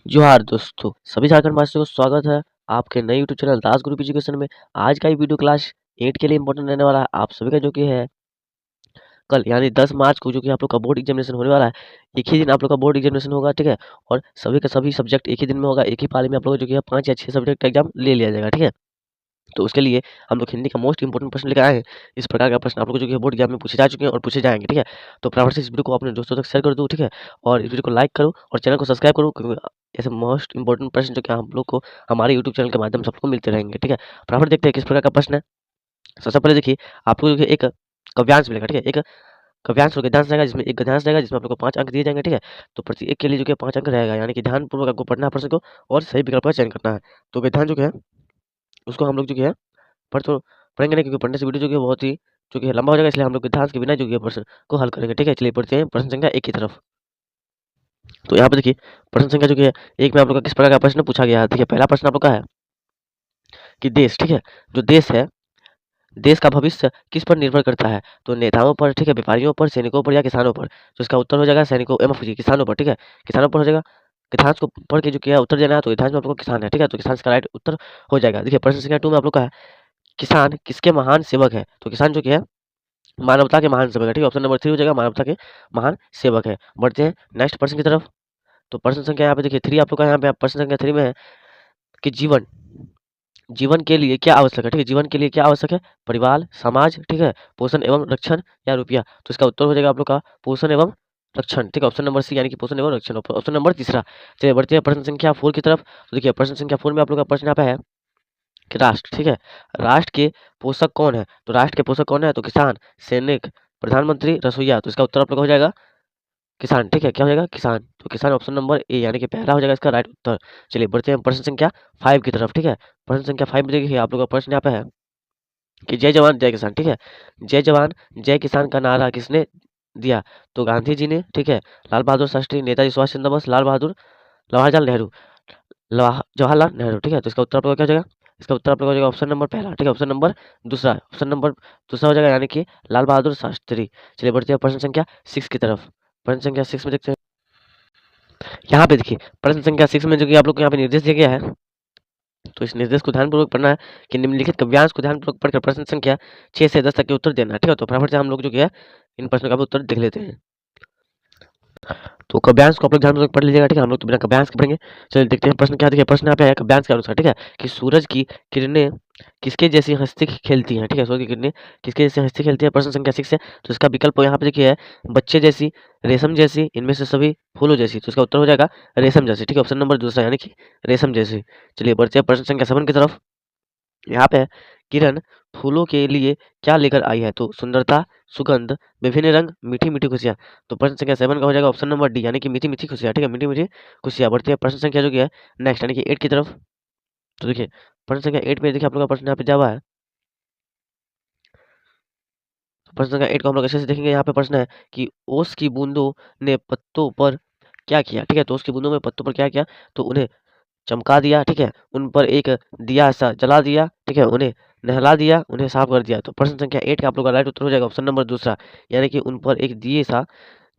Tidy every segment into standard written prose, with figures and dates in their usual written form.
जोहार दोस्तों, सभी झारखंड वासियों को स्वागत है आपके नए यूट्यूब चैनल दास ग्रुप एजुकेशन में। आज का ये वीडियो क्लास 8 के लिए इम्पोर्टेंट रहने वाला है। आप सभी का जो कि है कल यानी 10 मार्च को जो कि आप लोग का बोर्ड एग्जामिनेशन होने वाला है। एक ही दिन आप लोग का बोर्ड एग्जामिनेशन होगा, ठीक है। और सभी का सभी सब्जेक्ट एक ही दिन में होगा। एक ही पाली में आप लोग जो कि है 5 या 6 सब्जेक्ट का एग्जाम ले लिया जाएगा, ठीक है। तो उसके लिए हम लोग हिंदी का मोस्ट इंपोर्टेंट प्रश्न लेकर आए हैं। इस प्रकार का प्रश्न आप लोग को जो कि बोर्ड एग्जाम में पूछे जा चुके हैं और पूछे जाएंगे, ठीक है। तो फटाफट से इस वीडियो को अपने दोस्तों तक शेयर कर दो, ठीक है। और इस वीडियो को लाइक करो और चैनल को सब्सक्राइब करो, क्योंकि ऐसे मोस्ट इंपोर्टेंट प्रश्न जो कि हम लोग को हमारे यूट्यूब चैनल के माध्यम से सबको मिलते रहेंगे, ठीक है। फटाफट देखते हैं किस प्रकार का प्रश्न है। सबसे पहले देखिए, आपको जो कि एक काव्यांश मिलेगा, ठीक है। एक काव्यांश और गद्यांश रहेगा, जिसमें एक गद्यांश रहेगा जिसमें आप लोग को 5 अंक दिए जाएंगे, ठीक है। तो प्रति एक के लिए जो कि 5 अंक रहेगा, यानी कि ध्यानपूर्वक आपको पढ़ना है प्रश्न को और सही विकल्प का चयन करना है। तो गद्यांश जो कि है उसको हम लोग जो कि है पढ़ेंगे नहीं, क्योंकि पढ़ने से वीडियो जो कि है बहुत ही जो कि है लंबा हो जाएगा, इसलिए हम लोग गद्यांश के बिना जो कि है प्रश्न को हल करेंगे, ठीक है। चलिए पढ़ते हैं प्रश्न संख्या 1 की तरफ। तो यहाँ पे देखिए, प्रश्न संख्या जो कि है 1 में आप लोग का किस प्रकार का प्रश्न पूछा गया है। देखिए, पहला प्रश्न आप लोग का है कि देश, ठीक है, जो देश है, देश का भविष्य किस पर निर्भर करता है। तो नेताओं पर, ठीक है, व्यापारियों पर, सैनिकों पर या किसानों पर। तो इसका उत्तर हो जाएगा सैनिकों किसानों पर, ठीक है। किसानों पर हो जाएगा। गद्यांश को पढ़ के जो किया उत्तर देना है, तो गद्यांश में आप लोग को किसान है, ठीक है। तो किसान इसका राइट उत्तर हो जाएगा। देखिए, प्रश्न संख्या 2 में आप लोग का है किसान किसके महान सेवक है। तो किसान जो कि है मानवता के महान सेवक है, ठीक है। ऑप्शन नंबर 3 हो जाएगा, मानवता के महान सेवक है। बढ़ते हैं नेक्स्ट प्रश्न की तरफ। तो प्रश्न संख्या यहाँ पे देखिए 3 आप लोग का यहाँ पे प्रश्न संख्या 3 में है कि जीवन जीवन के लिए क्या आवश्यक है, ठीक है। जीवन के लिए क्या आवश्यक है, परिवार, समाज, ठीक है, पोषण एवं रक्षण या रुपया। तो इसका उत्तर हो जाएगा आप लोग का पोषण एवं रक्षण, ठीक है। ऑप्शन नंबर सी, यानी कि पोषण एवं रक्षण ऑप्शन नंबर तीसरा। चलिए बढ़ते हैं प्रश्न संख्या 4 की तरफ। तो देखिए, प्रश्न संख्या 4 में आप लोग का प्रश्न यहाँ पे है कि राष्ट्र, ठीक है, राष्ट्र के पोषक कौन है। तो राष्ट्र के पोषक कौन है, तो किसान, सैनिक, प्रधानमंत्री, रसोईया। तो इसका उत्तर आप लोग का हो जाएगा किसान, ठीक है। क्या हो जाएगा, किसान। तो किसान ऑप्शन नंबर ए, यानी कि पहला हो जाएगा इसका राइट उत्तर। चलिए बढ़ते हैं प्रश्न संख्या 5 की तरफ, ठीक है। प्रश्न संख्या 5 में देखिए, आप लोग का प्रश्न यहाँ पे है कि जय जवान जय किसान, ठीक है। जय जवान जय किसान का नारा किसने दिया। तो गांधी जी ने, ठीक है, लाल बहादुर शास्त्री, नेताजी सुभाष चंद्र बोस, जवाहरलाल नेहरू, जवाहरलाल नेहरू, ठीक है। तो इसका उत्तर आप लोग का क्या हो जाएगा, इसका उत्तर आप लोग का हो जाएगा ऑप्शन नंबर पहला, ठीक है। ऑप्शन नंबर दूसरा हो जाएगा, यानी कि लाल बहादुर शास्त्री। चलिए बढ़ते हैं प्रश्न संख्या 6 की तरफ। प्रश्न संख्या 6 में देखते हैं, यहाँ पे देखिए प्रश्न संख्या 6 में जो कि आप लोग को यहाँ पे निर्देश दिया गया है। तो इस निर्देश को ध्यानपूर्वक पढ़ना है कि निम्नलिखित काव्यांश को ध्यानपूर्वक पढ़कर प्रश्न संख्या 6 से 10 तक के उत्तर देना है, ठीक है। तो फटाफट से हम लोग जो कि है इन प्रश्नों का भी उत्तर देख लेते हैं। तो काव्यांश को आप लोग ध्यानपूर्वक पढ़ लीजिएगा, ठीक है। हम लोग तो बिना काव्यांश के पढ़ेंगे। चलिए देखते हैं प्रश्न क्या देखिए, प्रश्न यहाँ पे है काव्यांश के अनुसार, ठीक है, कि सूरज की किरणें किसके जैसी हंसती खेलती हैं, ठीक है। सूरज की किरणें किसके जैसी हंसती खेलती है, प्रश्न संख्या 6 है। तो इसका विकल्प यहाँ पे देखिए है बच्चे जैसी, रेशम जैसी, इनमें से सभी, फूलों जैसी। तो इसका उत्तर हो जाएगा रेशम जैसी, ठीक है। ऑप्शन नंबर दूसरा, यानी कि रेशम जैसी। चलिए बढ़ते हैं प्रश्न संख्या 7 की तरफ। यहाँ पे है किरण फूलों के लिए क्या लेकर आई है। तो सुंदरता, सुगंध, विभिन्न रंग, मीठी मीठी खुशियाँ। तो प्रश्न संख्या 7 का हो जाएगा ऑप्शन नंबर डी, यानी कि मीठी मीठी खुशियाँ, ठीक है। मीठी मीठी खुशियाँ। बढ़ती है प्रश्न संख्या जो कि है नेक्स्ट, यानी कि 8 की तरफ। तो देखिए प्रश्न संख्या 8 में देखिए आप लोग का प्रश्न यहाँ पे दिया हुआ है। तो प्रश्न संख्या 8 को हम लोग अच्छे से देखेंगे। यहाँ पे प्रश्न है कि ओस की बूंदों ने पत्तों पर क्या किया, ठीक है। तो ओस की बूंदों में पत्तों पर क्या किया, तो उन्हें चमका दिया, ठीक है। उन पर एक दिया सा जला दिया, ठीक है। उन्हें नहला दिया, उन्हें साफ कर दिया। तो प्रश्न संख्या 8 का आप लोग का राइट उत्तर हो जाएगा ऑप्शन नंबर दूसरा, यानी कि उन पर एक दिए सा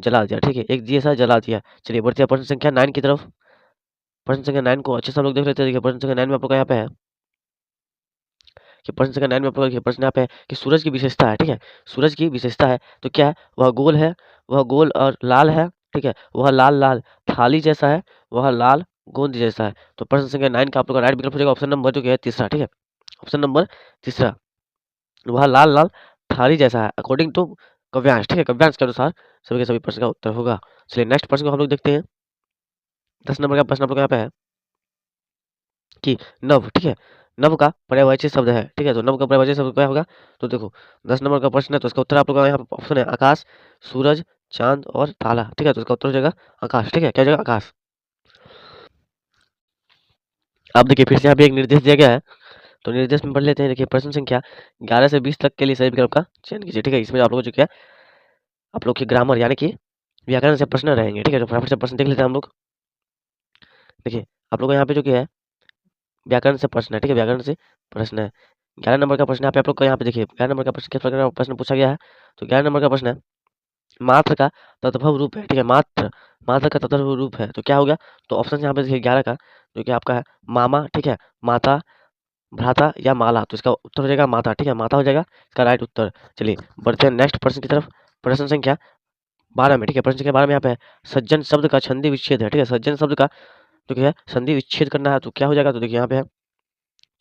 जला दिया, ठीक है। एक दिए सा जला दिया। चलिए बढ़ते हैं प्रश्न संख्या 9 की तरफ। प्रश्न संख्या 9 को अच्छे से हम लोग देख लेते हैं। देखिए प्रश्न संख्या 9 में आप लोग का यहाँ पे है कि प्रश्न संख्या 9 में आप लोग का प्रश्न यहाँ पे है कि सूरज की विशेषता है, ठीक है। सूरज की विशेषता है तो क्या है, वह गोल है, वह गोल और लाल है, ठीक है। वह लाल लाल थाली जैसा है, वह लाल गोंद जैसा है। तो प्रश्न संख्या 9 का आप लोग का राइट विकल्प हो जाएगा ऑप्शन नंबर जो कि है तीसरा, ठीक है। ऑप्शन नंबर तीसरा, वह लाल लाल थाली जैसा है, अकॉर्डिंग टू काव्यांश, ठीक है। काव्यांश के अनुसार सभी के सभी प्रश्न का उत्तर होगा। चलिए नेक्स्ट प्रश्न को हम लोग देखते हैं। 10 नंबर का प्रश्न आप लोग यहाँ पे है कि नभ, ठीक है, नभ का पर्यायवाची शब्द है, ठीक है। तो नभ का पर्यायवाची शब्द क्या होगा, तो देखो 10 नंबर का प्रश्न है, तो इसका उत्तर आप लोग का यहाँ पे ऑप्शन है आकाश, सूरज, चांद और ताला, ठीक है। तो इसका उत्तर हो जाएगा आकाश, ठीक है। क्या हो जाएगा, आकाश। अब देखिए फिर से यहाँ पे एक निर्देश दिया गया है, तो निर्देश में पढ़ लेते हैं। देखिए प्रश्न संख्या 11 से 20 तक के लिए सही विकल्प का चयन कीजिए, ठीक है। इसमें आप लोगों को जो क्या है, आप लोग की ग्रामर यानी कि व्याकरण से प्रश्न रहेंगे, ठीक है। तो फटाफट से प्रश्न देख लेते हैं हम लोग। देखिए आप लोग को यहाँ पे जो क्या है व्याकरण से प्रश्न है, ठीक है। व्याकरण से प्रश्न है। 11 नंबर का प्रश्न यहाँ पे आप लोग को यहाँ पे देखिए 11 नंबर का प्रश्न किस प्रकार का प्रश्न पूछा गया है। तो 11 नंबर का प्रश्न है मात्र का तद्भव रूप है, ठीक है, मात्र का तद्भव रूप है, तो क्या हो गया? तो ऑप्शन यहाँ पे देखिए 11 का, जो कि आपका है मामा, ठीक है, माता, भ्राता या माला, तो इसका उत्तर हो जाएगा माता, ठीक है, माता हो जाएगा इसका राइट उत्तर। चलिए बढ़ते हैं नेक्स्ट प्रश्न की तरफ। प्रश्न संख्या 12 में, ठीक है, प्रश्न संख्या 12 में यहाँ पे है सज्जन शब्द का संधि विच्छेद है, ठीक है, सज्जन शब्द का जो कि है संधि विच्छेद करना है, तो क्या हो जाएगा? तो देखिए यहाँ पे है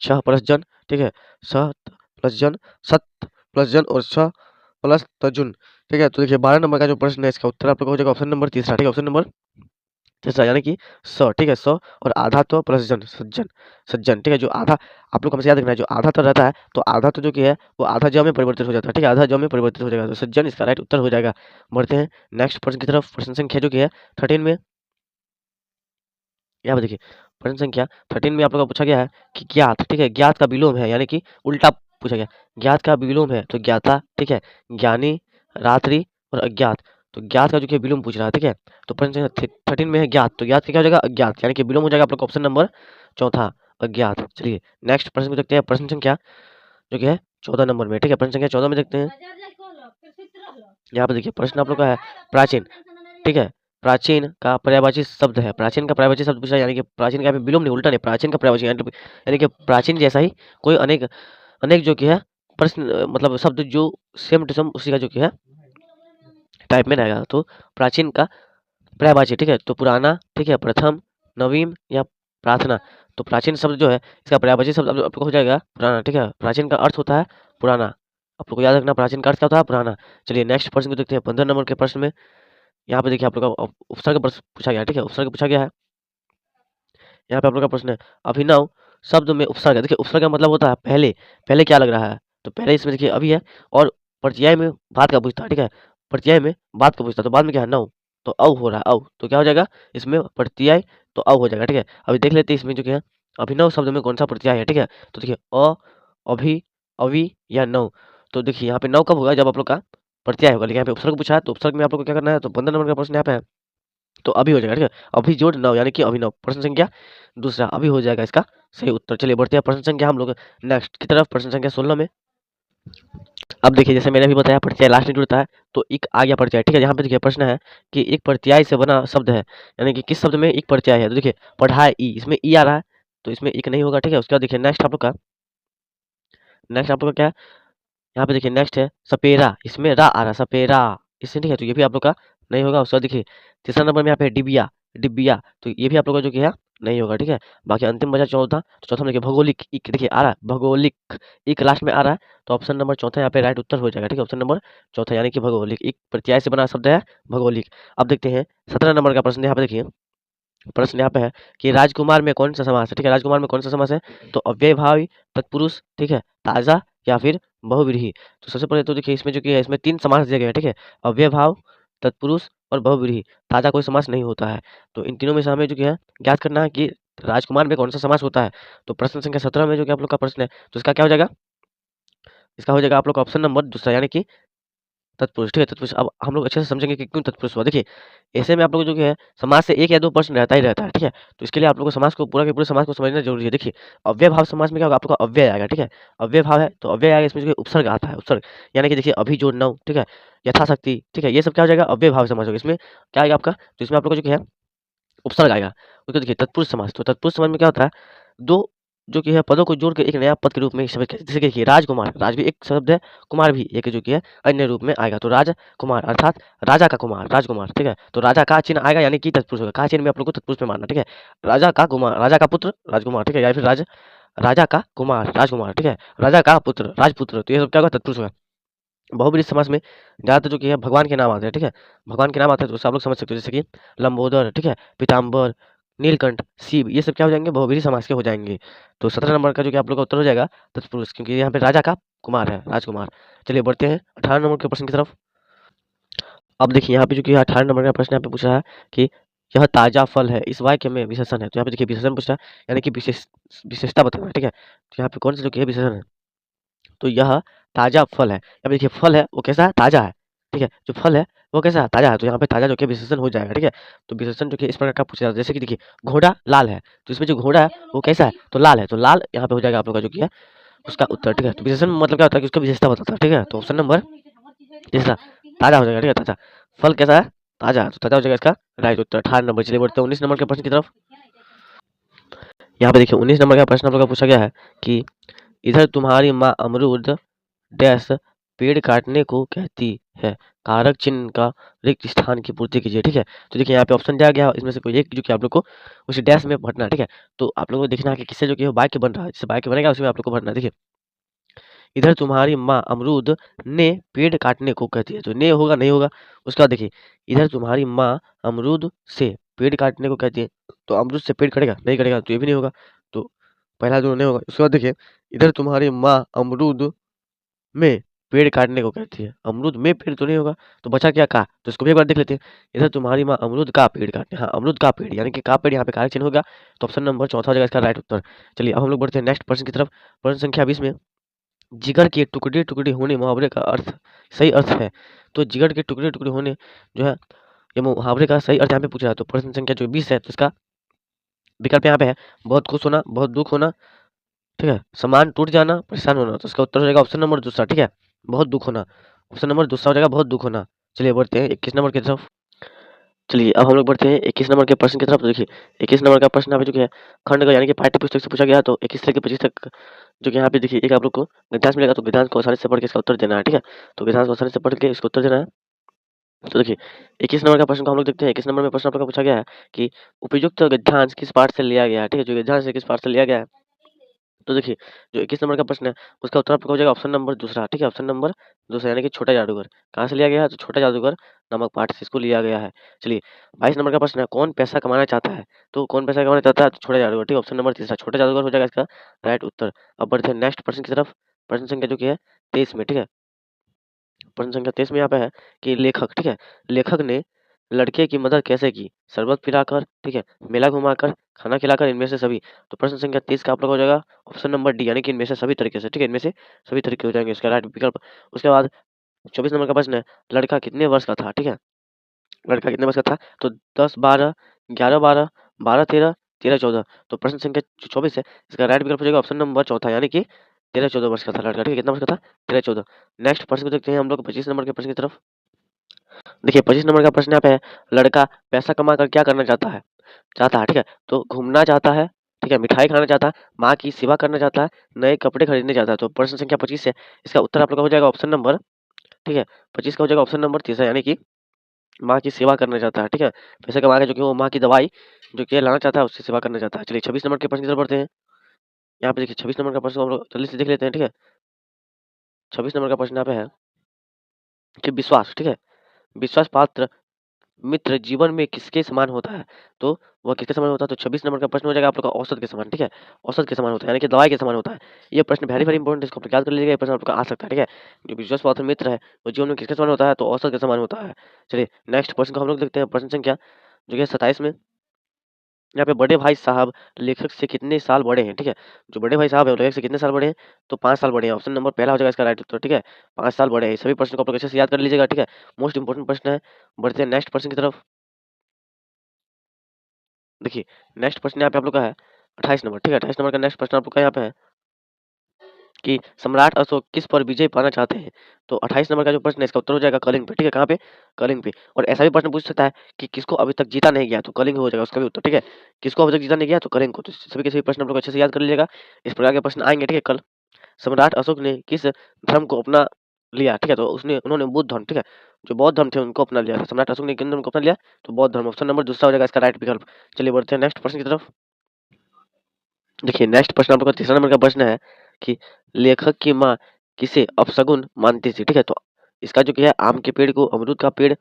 छह प्लस जन, ठीक है, सत प्लस जन, सत प्लस जन और छह प्लस तजुन, ठीक है। तो देखिए 12 नंबर का जो प्रश्न है इसका उत्तर आप लोग को हो जाएगा ऑप्शन नंबर तीसरा, ठीक है, ऑप्शन नंबर तीसरा यानी कि सौ, ठीक है, सौ और आधा तो प्लस जन, सज्जन, सज्जन, ठीक है, जो आधा आप लोग को हमेशा याद रखना है, जो आधा तो रहता है तो आधा तो जो कि है वो आधा ज में परिवर्तित हो जाता है, ठीक है, आधा ज में परिवर्तित हो जाएगा, तो सज्जन इसका राइट उत्तर हो जाएगा। बढ़ते हैं नेक्स्ट प्रश्न की तरफ। प्रश्न संख्या जो कि है 13 में, यहाँ पे देखिए प्रश्न संख्या 13 में आप लोग को पूछा गया है कि ज्ञात, ठीक है, ज्ञात का विलोम है, यानी कि उल्टा पूछा गया, ज्ञात का विलोम है, तो ज्ञाता, ठीक है, ज्ञानी, रात्रि और अज्ञात, तो ज्ञात का जो कि विलोम पूछ रहा है, ठीक है, तो प्रश्न संख्या 13 में है ज्ञात, तो ज्ञात का क्या हो जाएगा? अज्ञात, यानी कि विलोम हो जाएगा आप लोग का ऑप्शन नंबर चौथा, अज्ञात। चलिए नेक्स्ट प्रश्न को देखते हैं, प्रश्न संख्या जो कि है 14 नंबर में, ठीक है, प्रश्न संख्या 14 में देखते हैं। यहाँ पे देखिए प्रश्न आप लोग का है प्राचीन, ठीक है, प्राचीन का पर्यायवाची शब्द है, प्राचीन का पर्यायवाची शब्द पूछा, यानी कि प्राचीन का यहाँ पे विलोम नहीं, उल्टा नहीं, प्राचीन का पर्यायवाची यानी कि प्राचीन जैसा ही कोई अनेक अनेक जो कि है प्रश्न मतलब शब्द जो सेम टू सेम उसी का जो कि है टाइप में रहेगा, तो प्राचीन का पर्यायवाची, ठीक है, तो पुराना, ठीक है, प्रथम, नवीन या प्रार्थना, तो प्राचीन शब्द जो है इसका पर्यायवाची शब्द आप लोग को हो जाएगा पुराना, ठीक है, प्राचीन का अर्थ होता है पुराना, आप लोग को याद रखना प्राचीन का अर्थ क्या होता है? पुराना। चलिए नेक्स्ट प्रश्न को देखते हैं 15 नंबर के प्रश्न में। यहाँ पे देखिए आप लोग का उपसर्ग प्रश्न पूछा गया है, ठीक है, उपसर्ग पूछा गया है। यहाँ पे आप लोग का प्रश्न है अभिनव शब्द में उपसर्ग है, देखिए उपसर्ग का मतलब होता है पहले, पहले क्या लग रहा है, तो पहले इसमें देखिए अभी है और प्रत्यय में बात का पूछता है, ठीक है, प्रत्यय में बात का पूछता है, तो बाद में क्या है नव, तो अव हो रहा है, अव, तो क्या हो जाएगा इसमें प्रत्यय, तो अव हो जाएगा, ठीक है। अभी देख लेते हैं इसमें जो क्या है अभिनव शब्द में कौन सा प्रत्यय है, ठीक है, तो देखिए अ, अभि, अवि या नव, तो देखिए यहाँ पे नव कब होगा? जब आप लोग का प्रत्यय होगा, लेकिन यहाँ पे उपसर्ग पूछा है, तो उपसर्ग में आप लोग को क्या करना है, तो 15 नंबर का प्रश्न यहाँ पे है, तो अभी हो जाएगा, ठीक है, अभी जोड़ नव यानी कि अभिनव, प्रश्न संख्या दूसरा अभी हो जाएगा इसका सही उत्तर। चलिए बढ़ते हैं प्रश्न संख्या हम लोग नेक्स्ट की तरफ, प्रश्न संख्या 16 में। अब देखिए जैसे मैंने अभी बताया प्रत्यय लास्ट में जुड़ता है, तो एक आ गया प्रत्यय, ठीक है, यहाँ पे देखिए प्रश्न है कि एक प्रत्यय से बना शब्द है, यानी कि किस शब्द में एक प्रत्यय है, तो देखिए पढ़ाई ई, इसमें ई आ रहा है, तो इसमें एक नहीं होगा, ठीक है। उसके बाद देखिए नेक्स्ट आप लोग का क्या है, यहाँ पे देखिए नेक्स्ट है सपेरा, इसमें रा आ रहा है, सपेरा, इससे ठीक है, तो ये भी आप लोग का नहीं होगा। उसके बाद देखिए तीसरा नंबर में यहाँ पे डिबिया, डिबिया, तो ये भी आप लोग का जो कि है नहीं होगा, ठीक है। बाकी अंतिम बचा चौथा, तो चौथा में देखिए भौगोलिक, इक देखिए आ रहा है, भौगोलिक, एक लास्ट में आ रहा है, तो ऑप्शन नंबर चौथा यहाँ पे राइट उत्तर हो जाएगा, ठीक है, ऑप्शन नंबर चौथा यानी कि भौगोलिक, एक प्रत्यय से बना शब्द है भौगोलिक। अब देखते हैं 17 नंबर का प्रश्न, यहाँ पे देखिए प्रश्न यहाँ पे है कि राजकुमार में कौन सा समास है, ठीक है, राजकुमार में कौन सा समास है, तो अव्ययभावी, तत्पुरुष, ठीक है, ताजा या फिर बहुव्रीहि। तो सबसे पहले तो देखिए इसमें जो कि है इसमें 3 समास दिए गए हैं, ठीक है, अव्ययभाव, तत्पुरुष और बहुव्रीहि, ताजा कोई समास नहीं होता है, तो इन तीनों में से हमें जो कि है ज्ञात करना है कि राजकुमार में कौन सा समास होता है। तो प्रश्न संख्या 17 में जो कि आप लोग का प्रश्न है, तो इसका क्या हो जाएगा, इसका हो जाएगा आप लोग का ऑप्शन नंबर दूसरा यानी कि तत्पुरुष, ठीक है, तत्पुरुष। अब हम लोग अच्छे से समझेंगे कि क्यों तत्पुरुष हुआ। देखिए ऐसे में आप लोग को जो कि है समाज से 1 या 2 प्रश्न रहता ही रहता है, ठीक है, तो इसके लिए आप लोग को समाज को पूरा के पूरे समाज को समझना जरूरी है। देखिए अव्यय भाव समाज में क्या होगा, आप लोग का अव्यय आएगा, ठीक है, अव्यय भाव है तो अव्यय आएगा, इसमें जो है उपसर्ग आता है, उपसर्ग यानी कि देखिए अभी जो नव, ठीक है, यथाशक्ति, ठीक है, ये सब क्या हो जाएगा अव्यय भाव समाज होगा। इसमें क्या आएगा आपका, तो इसमें आप लोग को जो कि है उपसर्ग आएगा। उसको देखिए तत्पुरुष समास, तो तत्पुरुष समास में क्या होता है, 2 जो कि है पदों को जोड़ के एक नया पद के रूप में शब्द जैसे कि देखिए राजकुमार, राज भी एक शब्द है, कुमार भी एक जो कि है अन्य रूप में आएगा, तो राजकुमार अर्थात राजा का कुमार, राजकुमार, ठीक है, तो राजा का चिन्ह आएगा यानी कि तत्पुरुष होगा, का चिन्ह में आप लोग को तत्पुरुष में मानना, ठीक है, राजा का कुमार, राजा का पुत्र राजकुमार, ठीक है, या फिर राजा का कुमार राजकुमार, ठीक है, राजा का पुत्र राजपुत्र, तो ये सब क्या होगा तत्पुरुष होगा। बहुब्रीहि समास में ज़्यादातर जो कि है भगवान के नाम आते हैं, ठीक है, भगवान के नाम आते हैं, तो सब लोग समझ सकते हो, जैसे कि लंबोदर, ठीक है, पीताम्बर, नीलकंठ, शिव, ये सब क्या हो जाएंगे बहुब्रीहि समास के हो जाएंगे। तो 17 नंबर का जो कि आप लोग का उत्तर हो जाएगा तत्पुरुष, क्योंकि यहाँ पे राजा का कुमार है, राजकुमार। चलिए बढ़ते हैं 18 नंबर के प्रश्न की तरफ। अब देखिए यहाँ पे जो कि 18 नंबर का प्रश्न यहाँ पे पूछ रहा है कि यह ताजा फल है, इस वाक्य में विशेषण है, तो यहाँ पे देखिए विशेषण पूछ रहा है यानी कि विशेषता बताना है, ठीक है, तो यहाँ पे कौन सा जो कि है विशेषण है, तो यह ताजा फल है, यहाँ पे देखिए फल है वो कैसा है, ताजा है, ठीक है, जो फल है वो कैसा है, ताजा है, तो यहाँ पे ताजा जो कि विशेषण हो जाएगा, ठीक है। तो विशेषण जो कि इस प्रकार का पूछा जाता है, जैसे कि देखिए घोड़ा लाल है, तो इसमें जो घोड़ा है वो कैसा है, तो लाल है, तो लाल यहाँ पे हो जाएगा आप लोग का जो कि है उसका उत्तर, ठीक है। तो विशेषण मतलब क्या होता है कि उसका विशेषता बताता है, ठीक है, तो ऑप्शन नंबर तीसरा ताजा हो जाएगा, ठीक है, ताजा। फल कैसा है? ताजा। तो ताजा हो जाएगा इसका राइट उत्तर 18 नंबर। चलिए बढ़ते हैं 19 नंबर के प्रश्न की तरफ। यहाँ पे देखिए 19 नंबर का प्रश्न आप लोग का पूछा गया है कि इधर तुम्हारी माँ अमरूद डैश पेड़ काटने को कहती है, कारक चिन्ह का रिक्त स्थान की पूर्ति कीजिए। ठीक है, तो देखिए यहाँ पे ऑप्शन दिया गया है, इसमें से कोई एक जो कि आप लोग को उस डैश में भरना है। ठीक है, तो आप लोगों को देखना है कि किससे जो कि वाक्य बन रहा है, जिससे वाक्य बनेगा उसी में आप लोग को भरना है। देखिए इधर तुम्हारी माँ अमरूद ने पेड़ काटने को कहती है, तो ने होगा नहीं होगा। उसके बाद देखिए इधर तुम्हारी माँ अमरूद से पेड़ काटने को कहती है, तो अमरूद से पेड़ कटेगा नहीं कटेगा, तो ये भी नहीं होगा। तो पहला जो नहीं होगा। उसके बाद देखिए इधर तुम्हारी माँ अमरूद में पेड़ काटने को कहती है, अमरूद में पेड़ तो नहीं होगा, तो बचा क्या का, तो इसको भी एक बार देख लेते हैं। इधर तुम्हारी माँ अमरूद का पेड़ काटने, हाँ अमरूद का पेड़ यानी कि का पेड़ यहाँ पे कारक चिन्ह होगा, तो ऑप्शन नंबर चौथा हो जाएगा इसका राइट उत्तर। चलिए अब हम लोग बढ़ते हैं नेक्स्ट प्रश्न की तरफ। प्रश्न संख्या 20 में जिगर के टुकड़े टुकड़े होने मुहावरे का अर्थ सही अर्थ है। तो जिगर के टुकड़े टुकड़े होने जो है ये मुहावरे का सही अर्थ यहाँ पे पूछा है। तो प्रश्न संख्या जो 20 है तो इसका विकल्प यहाँ पे है बहुत खुश होना, बहुत दुख होना, ठीक है, सामान टूट जाना, परेशान होना। तो इसका उत्तर हो जाएगा ऑप्शन नंबर दूसरा। ठीक है, बहुत दुख होना। ऑप्शन नंबर दूसरा हो जाएगा बहुत दुख होना। चलिए बढ़ते हैं 21 नंबर की तरफ। चलिए अब हम लोग बढ़ते हैं 21 नंबर के प्रश्न की तरफ। तो देखिए 21 नंबर का प्रश्न यहाँ पे जो कि है खंड का यानी कि पाठ्य पुस्तक से पूछा गया है। तो 21 से लेकर 25 तक जो कि यहाँ पे देखिए एक आप लोग को गद्यांश मिलेगा, तो गद्यांश को आसानी से पढ़ के इसका उत्तर देना है। ठीक है, तो गद्यांश को आसानी से पढ़ के इसका उत्तर देना है। तो देखिए 21 नंबर का प्रश्न को हम लोग देखते हैं। 21 नंबर में प्रश्न आप लोग का पूछा गया है कि उपयुक्त गद्यांश किस पाठ से लिया गया है। ठीक है, जो गद्यांश है किस पाठ से लिया गया है। तो देखिए जो 21 नंबर का प्रश्न है उसका उत्तर आपका हो जाएगा ऑप्शन नंबर दूसरा। ठीक है, ऑप्शन नंबर दूसरा यानी कि छोटा जादूगर। कहाँ से लिया गया है? तो छोटा जादूगर नामक पाठ से इसको लिया गया है। चलिए 22 नंबर का प्रश्न है कौन पैसा कमाना चाहता है। तो कौन पैसा कमाना चाहता है? तो छोटा जादूगर। ठीक है, ऑप्शन नंबर तीसरा छोटा जादूगर हो जाएगा इसका राइट उत्तर। अब बढ़ते हैं नेक्स्ट प्रश्न की तरफ। प्रश्न संख्या जो कि है 23 में। ठीक है, प्रश्न संख्या 23 में यहाँ पे है कि लेखक, ठीक है, लेखक ने लड़के की मदद कैसे की? शरबत पिलाकर, ठीक है, मेला घुमाकर, खाना खिलाकर, इनमें से सभी। तो प्रश्न संख्या 30 का आप लोग हो जाएगा ऑप्शन नंबर डी यानी कि इनमें से सभी तरीके से। ठीक है, इनमें से सभी तरीके हो जाएंगे इसका राइट विकल्प। उसके बाद 24 नंबर का प्रश्न है लड़का कितने वर्ष का था? ठीक है, लड़का कितने वर्ष का था? तो 10 12 11 12 12 13 13 14। तो प्रश्न संख्या 24 है इसका राइट विकल्प हो जाएगा ऑप्शन नंबर चौथा यानी कि 13 14 वर्ष का था लड़का। ठीक है, कितना वर्ष का था? 13 14। नेक्स्ट प्रश्न को देखते हैं हम लोग 25 नंबर के प्रश्न की तरफ। देखिए 25 नंबर का प्रश्न यहाँ पे है लड़का पैसा कमा कर क्या करना चाहता है? ठीक है, तो घूमना चाहता है, ठीक है, मिठाई खाना चाहता है, माँ की सेवा करना चाहता है, नए कपड़े खरीदने चाहता है। तो प्रश्न संख्या 25 है इसका उत्तर आप लोग का हो जाएगा ऑप्शन नंबर, ठीक है, 25 का हो जाएगा ऑप्शन नंबर तीसरा यानी कि माँ की सेवा करना चाहता है। ठीक है, पैसे कमा के जो कि वो माँ की दवाई जो कि लाना चाहता है उससे सेवा करना चाहता है। चलिए 26 नंबर के प्रश्न की तरफ बढ़ते हैं। यहाँ पे देखिए 26 नंबर का प्रश्न हम लोग जल्दी से देख लेते हैं। ठीक है, 26 नंबर का प्रश्न यहाँ पे है कि विश्वास, ठीक है, विश्वास पात्र मित्र जीवन में किसके समान होता है? तो वह किसके समान होता है? तो 26 नंबर का प्रश्न हो जाएगा आप लोग का औसत के समान। ठीक है, औसत के समान होता है यानी कि दवाई के समान होता है। ये प्रश्न वेरी वेरी इंपॉर्टेंट, इसको आप याद कर लीजिएगा, ये प्रश्न आप लोग का आ सकता है। ठीक है, जो विश्वास पात्र मित्र है वो जीवन में किसके समान होता है? तो औसत के समान होता है। चलिए नेक्स्ट प्रश्न को हम लोग देखते हैं। प्रश्न संख्या जो है 27 में। यहाँ पे बड़े भाई साहब लेखक से कितने साल बड़े हैं? ठीक है, जो बड़े भाई साहब है वो लेखक से कितने साल बड़े हैं? तो 5 साल बड़े हैं। ऑप्शन नंबर पहला हो जाएगा इसका राइट उत्तर। ठीक है, 5 साल बड़े हैं। सभी प्रश्न को आप लोग अच्छे से याद कर लीजिएगा। ठीक है, मोस्ट इंपोर्टेंट प्रश्न है। बढ़ते हैं नेक्स्ट प्रश्न की तरफ। देखिए नेक्स्ट प्रश्न यहाँ पे आप लोग का है 28 नंबर। ठीक है, 28 नंबर का नेक्स्ट प्रश्न आप लोग का यहाँ पे है कि सम्राट अशोक किस पर विजय पाना चाहते हैं? तो 28 नंबर का जो प्रश्न है इसका उत्तर हो जाएगा कलिंग पे। ठीक है, कहाँ पे? कलिंग पे। और ऐसा भी प्रश्न पूछ सकता है कि किसको अभी तक जीता नहीं गया? तो कलिंग हो जाएगा उसका भी उत्तर। ठीक है, किसको अभी तक जीता नहीं गया? तो कलिंग को। तो सभी के सभी प्रश्न आप लोग अच्छे से याद कर लीजिएगा। इस प्रकार के प्रश्न आएंगे। ठीक है, कल सम्राट अशोक ने किस धर्म को अपना लिया? ठीक है, तो उन्होंने बुद्ध धर्म, ठीक है, जो बौद्ध धर्म थे उनको अपना लिया था। सम्राट अशोक ने किन धर्म को अपना लिया? तो बौद्ध धर्म। ऑप्शन नंबर दूसरा हो जाएगा इसका राइट विकल्प। चलिए बढ़ते हैं नेक्स्ट प्रश्न की तरफ। देखिए नेक्स्ट प्रश्न आप लोग का तीसरा नंबर का प्रश्न है कि लेखक की माँ किसे अपशगुन मानती थी? ठीक है, तो इसका जो कि है आम के पेड़ को अमरूद का पेड़,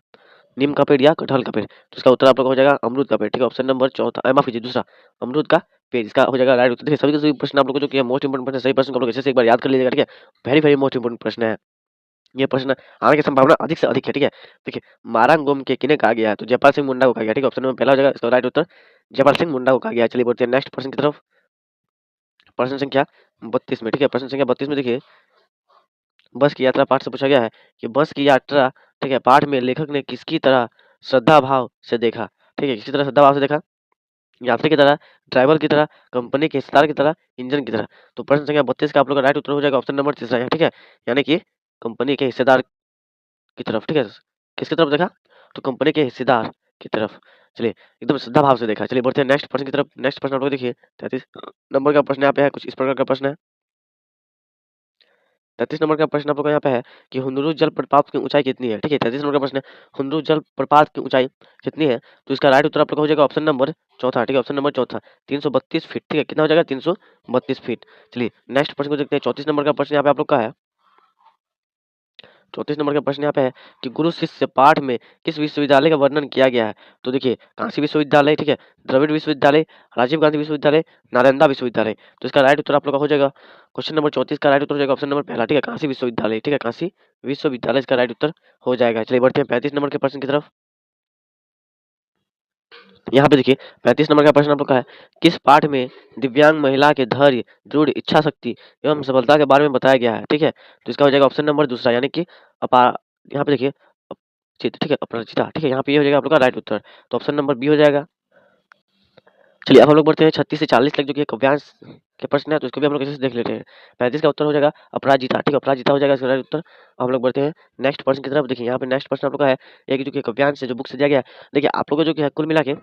नीम का पेड़ या कटहल का पेड़। तो इसका उत्तर आप लोग का हो जाएगा अमरूद का पेड़। ठीक है, ऑप्शन नंबर चौथा, माफ कीजिए दूसरा, अमरूद का पेड़। इसका हो जाएगा राइट उत्तर। देखिए सभी के सभी प्रश्न आप लोग को जो कि मोस्ट इंपोर्टेंट प्रश्न, सही प्रश्न को आप लोग अच्छे से एक बार याद कर लीजिएगा। ठीक है, वेरी वेरी मोस्ट इंपोर्टेंट प्रश्न है। ये प्रश्न आने की संभावना अधिक से अधिक है। ठीक है, देखिए मारंग गोम के किन्हें कहा गया है? तो जयपाल सिंह मुंडा को कहा गया। ठीक है, ऑप्शन नंबर पहला हो जाएगा इसका राइट उत्तर जयपाल सिंह मुंडा को कहा गया है। चलिए बढ़ते हैं नेक्स्ट प्रश्न की तरफ। प्रश्न संख्या 32 में। ठीक है, प्रश्न संख्या 32 में देखिए बस की यात्रा पाठ से पूछा गया है कि बस की यात्रा, ठीक है, पाठ में लेखक ने किसकी तरह श्रद्धा भाव से देखा? ठीक है, किसकी तरह श्रद्धा भाव से देखा? यात्री की तरह, ड्राइवर की तरह, कंपनी के हिस्सेदार की तरह, इंजन की तरह। तो प्रश्न संख्या 32 का आप लोग का राइट उत्तर हो जाएगा ऑप्शन नंबर तीसरा। ठीक है, यानी कि कंपनी के हिस्सेदार की तरफ। ठीक है, किसकी तरफ देखा? तो कंपनी के हिस्सेदार की तरफ। चलिए एकदम श्रद्धा भाव से देखा। चलिए बढ़ते हैं नेक्स्ट प्रश्न की तरफ। नेक्स्ट प्रश्न आप लोग देखिए 33 नंबर का प्रश्न यहाँ पे है, कुछ इस प्रकार का प्रश्न है। 33 नंबर का प्रश्न आप लोग का यहाँ पे है कि हुन्नूर जलप्रपात की ऊंचाई कितनी है। ठीक है, 33 नंबर का प्रश्न है, हुन्नूर जलप्रपात की ऊंचाई कितनी है। तो इसका राइट उत्तर आप लोग का हो जाएगा ऑप्शन नंबर चौथा। ठीक है, ऑप्शन नंबर चौथा 332 फीट। ठीक है, कितना हो जाएगा 332 फीट। चलिए नेक्स्ट प्रश्न को देखते हैं। 34 नंबर का प्रश्न यहाँ पे आप लोग का है। 34 नंबर का प्रश्न यहाँ पे है कि गुरु शिष्य पाठ में किस विश्वविद्यालय का वर्णन किया गया है। तो देखिए काशी विश्वविद्यालय, ठीक है, द्रविड़ विश्वविद्यालय, राजीव गांधी विश्वविद्यालय, नालंदा विश्वविद्यालय। तो इसका राइट उत्तर आप लोग का हो जाएगा क्वेश्चन नंबर 34 का राइट उत्तर हो जाएगा ऑप्शन नंबर पहला। ठीक है, काशी विश्वविद्यालय। ठीक है, काशी विश्वविद्यालय इसका राइट उत्तर हो जाएगा। चलिए बढ़ते हैं 35 नंबर के प्रश्न की तरफ। यहाँ पे देखिए 35 नंबर का प्रश्न आप लोग का है, किस पाठ में दिव्यांग महिला के धैर्य, दृढ़ इच्छा शक्ति एवं सफलता के बारे में बताया गया है। ठीक है, तो इसका हो जाएगा ऑप्शन नंबर दूसरा, यानी कि अपा यहाँ पे देखिए ठीक है, अपराजिता। ठीक है, यहाँ पे ये हो जाएगा आप लोग का राइट उत्तर। तो ऑप्शन नंबर बी हो जाएगा। चलिए अब हम लोग बढ़ते हैं 36 से 40 तक जो कि काव्यांश के प्रश्न है, तो इसको भी हम लोग अच्छे से देख लेते हैं। 35 का उत्तर हो जाएगा अपराजिता। ठीक है, अपराजिता हो जाएगा इसका राइट उत्तर। अब हम लोग बढ़ते हैं नेक्स्ट प्रश्न की तरफ। देखिए यहाँ पे नेक्स्ट प्रश्न आप लोग का है, एक जो कि काव्यांश है जो बुक से दिया गया है। देखिए आप लोग को जो कि है कुल मिला के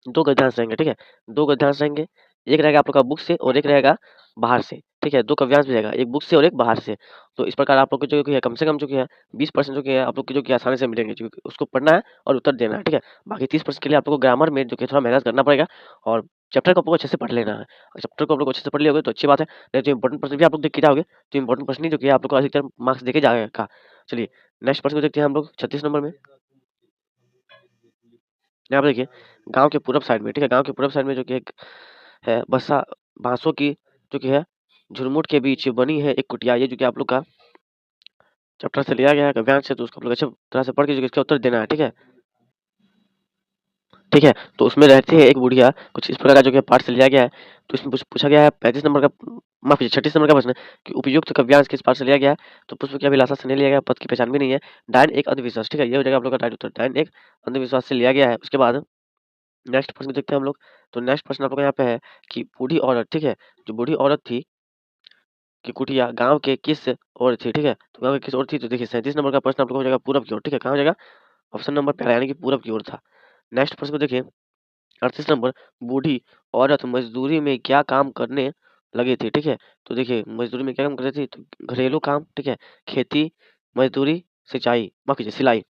2 गद्यांश रहेंगे। ठीक है, 2 गद्यांश रहेंगे, एक रहेगा आप लोग का बुक से और एक रहेगा बाहर से। ठीक है, 2 काव्यांश भी रहेगा, एक बुक से और एक बाहर से। तो इस प्रकार आप लोग को जो कि है कम से कम जो कि है 20% जो कि है आप लोग की जो कि आसानी से मिलेंगे, जो कि उसको पढ़ना है और उत्तर देना है। ठीक है, बाकी 30% के लिए आप लोग को ग्रामर में जो कि थोड़ा मेहनत करना पड़ेगा और चैप्टर को आपको अच्छे से पढ़ लेना है। और चैप्टर को आप लोग अच्छे से पढ़ लियोगे तो अच्छी बात है, नहीं तो इंपॉर्टेंट प्रश्न भी आप लोग देख के जाओगे तो इंपॉर्टेंट प्रश्न ही जो कि है आप लोग को अधिकतर मार्क्स देके जाएगा। चलिए नेक्स्ट प्रश्न को देखते हैं हम लोग 36 नंबर में। यहाँ पे देखिए गाँव के पूरब साइड में, ठीक है, गाँव के पूरब साइड में जो कि एक है बसा बाँसों की जो कि है झुरमुट के बीच बनी है एक कुटिया। ये जो कि आप लोग का चैप्टर से लिया गया है काव्यांश से, तो उसको आप लोग अच्छे तरह से पढ़ के जो कि इसका उत्तर देना है। ठीक है, ठीक है, तो उसमें रहती है एक बुढ़िया, कुछ इस प्रकार का जो कि पाठ से लिया गया है। तो इसमें पूछा गया है 35 नंबर का, माफ कीजिए 36 नंबर का प्रश्न है कि उपयुक्त काव्यांश किस पाठ से लिया गया है। तो पुष्प की अभिलाषा से नहीं लिया गया, पद की पहचान भी नहीं है, डायन एक अंधविश्वास। ठीक है, ये हो जाएगा आप लोग का राइट उत्तर, डायन एक अंधविश्वास से लिया गया है। उसके बाद नेक्स्ट प्रश्न देखते हैं हम लोग। तो नेक्स्ट प्रश्न आप लोग का यहाँ पे है कि बूढ़ी औरत, ठीक है, जो बूढ़ी औरत थी कि कुटिया गाँव के किस ओर थी। ठीक है, तो गाँव के किस ओर थी। तो देखिए 37 नंबर का प्रश्न आप लोग को हो जाएगा पूरब की ओर। ठीक है, कहाँ हो जाएगा ऑप्शन नंबर पहला, यानी कि पूरब की ओर था। नेक्स्ट प्रश्न को देखिए 38 नंबर, बूढ़ी औरत मजदूरी में क्या काम करने लगी थी। ठीक है, तो देखिए मजदूरी में क्या काम कर रही थी, तो घरेलू काम, ठीक है, खेती, मजदूरी, सिंचाई, माफ कीजिए सिलाई।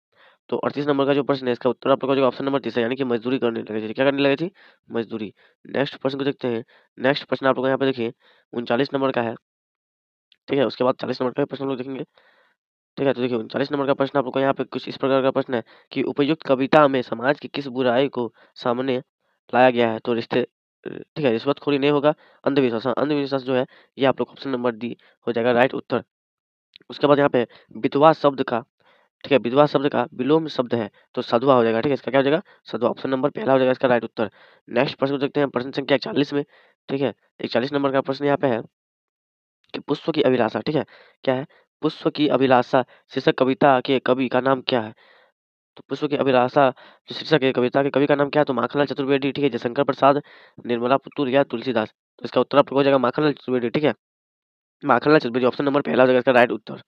तो 38 नंबर का जो प्रश्न है इसका उत्तर आप लोग का जो ऑप्शन नंबर तीसरा, यानी कि मजदूरी करने लगी थी। क्या करने लगी थी, मजदूरी। नेक्स्ट प्रश्न को देखते हैं। नेक्स्ट प्रश्न आप लोग यहाँ पे देखिए 39 नंबर का है। ठीक है, उसके बाद 40 नंबर का प्रश्न हम लोग देखेंगे। ठीक है, तो देखिए 39 नंबर का प्रश्न आप लोग का यहाँ पे कुछ इस प्रकार का प्रश्न है कि उपयुक्त कविता में समाज की किस बुराई को सामने लाया गया है। तो ठीक है, रिश्वतखोरी नहीं होगा, अंधविश्वास, हाँ, अंधविश्वास जो है ये आप लोग ऑप्शन नंबर डी हो जाएगा राइट उत्तर। उसके बाद यहाँ पे विधवा शब्द का, ठीक है, विधवा शब्द का विलोम शब्द है तो सधवा हो जाएगा। ठीक है, इसका क्या हो जाएगा, सधवा, ऑप्शन नंबर पहला हो जाएगा इसका राइट उत्तर। नेक्स्ट प्रश्न को देखते हैं प्रश्न संख्या 41 में। ठीक है, 41 नंबर का प्रश्न यहाँ पे है कि पुष्प की अभिलाषा, ठीक है, क्या है, पुष्प की अभिलाषा शीर्षक कविता के कवि का नाम क्या है। तो पुष्प की अभिलाषा जो शीर्षक है कविता के कवि का नाम क्या है, तो माखनलाल चतुर्वेदी। ठीक है, जयशंकर प्रसाद, निर्मला पुतुर या तुलसीदास। तो इसका उत्तर आप लोग हो जाएगा माखनलाल चतुर्वेदी। ठीक है, माखनलाल चतुर्वेदी ऑप्शन नंबर पहला हो जाएगा इसका राइट उत्तर।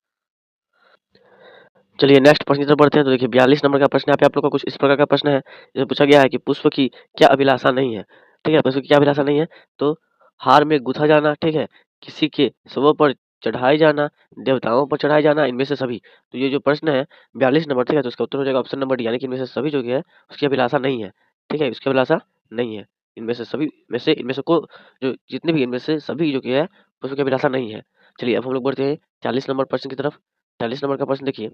चलिए नेक्स्ट प्रश्न की तरफ बढ़ते हैं। तो देखिए 42 नंबर का प्रश्न यहाँ पे आप लोग का कुछ इस प्रकार का प्रश्न है, इसमें पूछा गया है कि पुष्प की क्या अभिलाषा नहीं है। ठीक है, पुष्प की क्या अभिलाषा नहीं है, तो हार में गुथा जाना, ठीक है, किसी के शवों पर चढ़ाए जाना, देवताओं पर चढ़ाए जाना, इनमें से सभी। तो ये जो प्रश्न है 42 नंबर, ठीक है, तो इसका उत्तर हो जाएगा ऑप्शन नंबर डी, यानी कि इनमें से सभी जो कि है उसकी अभिलाषा नहीं है। ठीक है, उसकी अभिलाषा नहीं है, इनमें से सभी में से, इनमें से को जो जितने भी इनमें से सभी जो कि है पुष्प की अभिलाषा नहीं है। चलिए अब हम लोग बढ़ते हैं 40 नंबर प्रश्न की तरफ। 40 नंबर का प्रश्न देखिए,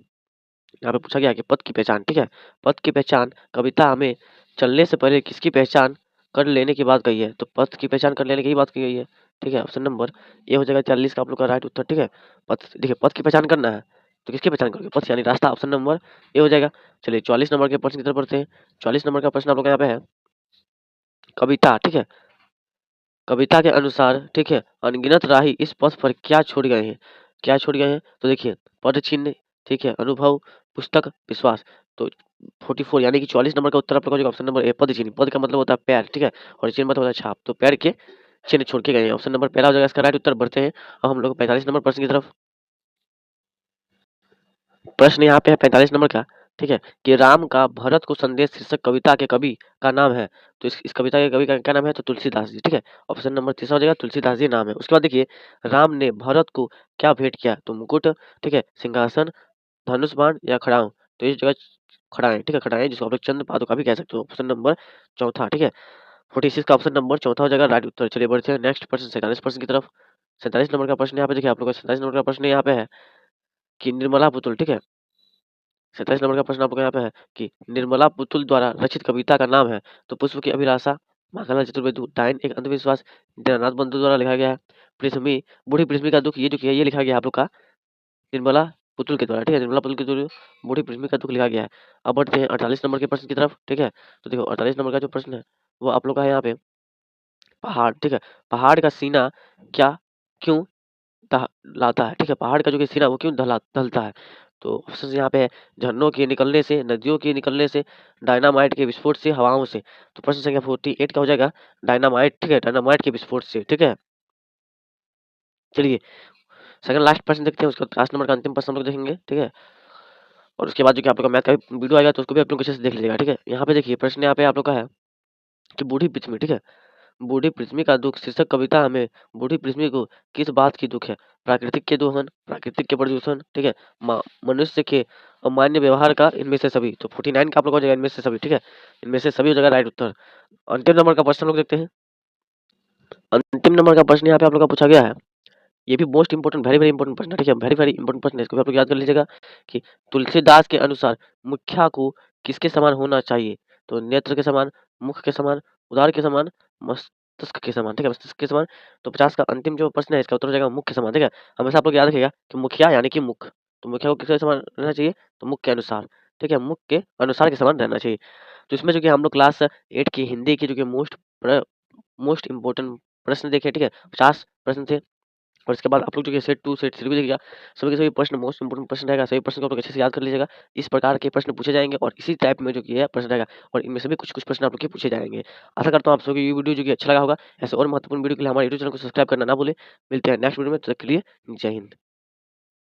यहाँ पे पूछा गया है कि पद की पहचान, ठीक है, पद की पहचान कविता में चलने से पहले किसकी पहचान कर लेने की बात कही है। तो पद की पहचान कर लेने की ही बात की गई है। ठीक है, ऑप्शन नंबर ए हो जाएगा 40 का आप लोग का राइट उत्तर। ठीक है, पद, देखिए पद की पहचान करना है तो किसकी पहचान करोगे, पथ यानी रास्ता, ऑप्शन नंबर ए हो जाएगा। चलिए 44 नंबर के प्रश्न की तरफ बढ़ते हैं। 44 नंबर का प्रश्न आप लोग का यहाँ पे है कविता, ठीक है, कविता के अनुसार, ठीक है, अनगिनत राही इस पथ पर क्या छोड़ गए हैं, क्या छोड़ गए हैं। तो देखिए पद चिन्ह, ठीक है, अनुभव, पुस्तक, विश्वास। तो 44 यानी कि 44 नंबर का उत्तर आप लोग का हो जाएगा ऑप्शन नंबर ए, पद चिन्ह। पद का मतलब होता है पैर, ठीक है, और चिन्ह मतलब होता है छाप। तो पैर के चिन्ह छोड़ के गए हैं, ऑप्शन नंबर पहला हो जाएगा इसका राइट उत्तर। बढ़ते हैं अब हम लोग 45 नंबर प्रश्न की तरफ। प्रश्न यहाँ पे है 45 नंबर का ठीक है, कि राम का भरत को संदेश शीर्षक कविता के कवि का नाम है। तो इस कविता के कवि का क्या नाम है? तो तुलसीदास जी। ठीक है, ऑप्शन नंबर तीसरा हो जाएगा तुलसीदास जी नाम है। उसके बाद देखिए, राम ने भरत को क्या भेंट किया? तो मुकुट, ठीक है, सिंहासन, धनुष बाण या खड़ाऊं। तो इस जगह खड़ाएं, ठीक है, खड़ाएं जिसको आप लोग चंद्र पादुका भी कह सकते हो। ऑप्शन नंबर चौथा, ठीक है, 46 का ऑप्शन नंबर चौथा हो जाएगा राइट उत्तर। चलिए बढ़ते हैं नेक्स्ट प्रश्न 47 प्रश्न की तरफ। 47 नंबर का प्रश्न यहाँ पे देखिए आप लोग का 47 नंबर का प्रश्न यहाँ पे है कि निर्मला पुतुल, ठीक है, 27 नंबर का प्रश्न आपको यहाँ पे है कि निर्मला पुतुल द्वारा रचित कविता का नाम है। तो पुष्प की अभिलाषा, माखनलाल चतुर्वेदी, डायन एक अंधविश्वास, दीनानाथ बंधु द्वारा लिखा गया है, पृथ्वी, बूढ़ी पृथ्वी का दुख, ये जो किया ये लिखा गया है आप लोग का निर्मला पुतुल के द्वारा। ठीक है, निर्मला पुतुल के द्वारा बूढ़ी पृथ्वी का दुख लिखा गया है। अब बढ़ते हैं 48 नंबर के प्रश्न की तरफ। ठीक है, तो देखो 48 नंबर का जो प्रश्न है वो आप लोग का है यहाँ पे पहाड़। ठीक है, पहाड़ का सीना क्या क्यों दहलाता है? ठीक है, पहाड़ का जो कि सीना वो क्यों ढलता है? तो ऑप्शन यहाँ पे है झरनों के निकलने से, नदियों के निकलने से, डायनामाइट के विस्फोट से, हवाओं से। तो प्रश्न संख्या 48 का हो जाएगा डायनामाइट। ठीक है, डायनामाइट के विस्फोट से। ठीक है, चलिए सेकंड लास्ट प्रश्न देखते हैं, उसके बाद 50 नंबर का अंतिम प्रश्न हम लोग देखेंगे। ठीक है, और उसके बाद जो कि आप लोग का मैथ का भी वीडियो आएगा तो उसको भी आप लोग अच्छे से देख लीजिएगा। ठीक है, यहाँ पे देखिए प्रश्न यहाँ पे आप लोग का है कि बूढ़ी पृथ्वी, ठीक है, बूढ़ी पृथ्वी का दुख शीर्षक कविता में बूढ़ी पृथ्वी को किस बात की दुख है? प्राकृतिक के दोहन, प्राकृतिक के प्रदूषण, ठीक है, मनुष्य के अमान्य व्यवहार का, इनमें से सभी। तो 49 का आप लोग हो जाएगा इनमें से सभी। ठीक है, इनमें से सभी हो जाएगा राइट उत्तर। अंतिम नंबर का प्रश्न लोग देखते हैं। अंतिम नंबर का प्रश्न यहाँ पे आप लोग का पूछा गया है, ये भी most important, very very important प्रश्न है। ठीक है, वेरी वेरी इंपोर्टेंट प्रश्न है, इसको भी आप लोग याद कर लीजिएगा कि तुलसीदास के अनुसार मुखिया को किसके समान होना चाहिए? तो नेत्र के समान, मुख के समान, उदार के समान, मस्तिष्क के समान। ठीक है, मस्तिष्क के समान। तो 50 का अंतिम जो प्रश्न है इसका उत्तर हो जाएगा मुख के समान। ठीक है, हमेशा आप लोग याद रखिएगा कि मुखिया यानी कि मुख, तो मुखिया को किसके समान रहना चाहिए? तो मुख के अनुसार। ठीक है, मुख के अनुसार के समान रहना चाहिए। तो इसमें जो कि हम लोग क्लास 8 की हिंदी की जो कि मोस्ट इंपोर्टेंट प्रश्न देखे। ठीक है, 50 प्रश्न थे। और इसके बाद आप लोग जो है सेट 2 सेट 3 भी देखिएगा। सभी के सभी प्रश्न मोस्ट इंपोर्टेंट प्रश्न रहेगा। सभी प्रश्न को आप लोग अच्छे से याद कर लीजिएगा। इस प्रकार के प्रश्न पूछे जाएँगे और इसी टाइप में जो कि है प्रश्न रहेगा और इनमें से भी कुछ-कुछ प्रश्न आप लोग के पूछे जाएँगे। आशा करता हूँ आप सभी को ये वीडियो जो कि अच्छा लगा होगा। ऐसे और महत्वपूर्ण वीडियो के लिए हमारे यूट्यूब चैनल को सब्सक्राइब करना ना भूलें। मिलते हैं नेक्स्ट वीडियो में, तब तक के लिए जय हिंद।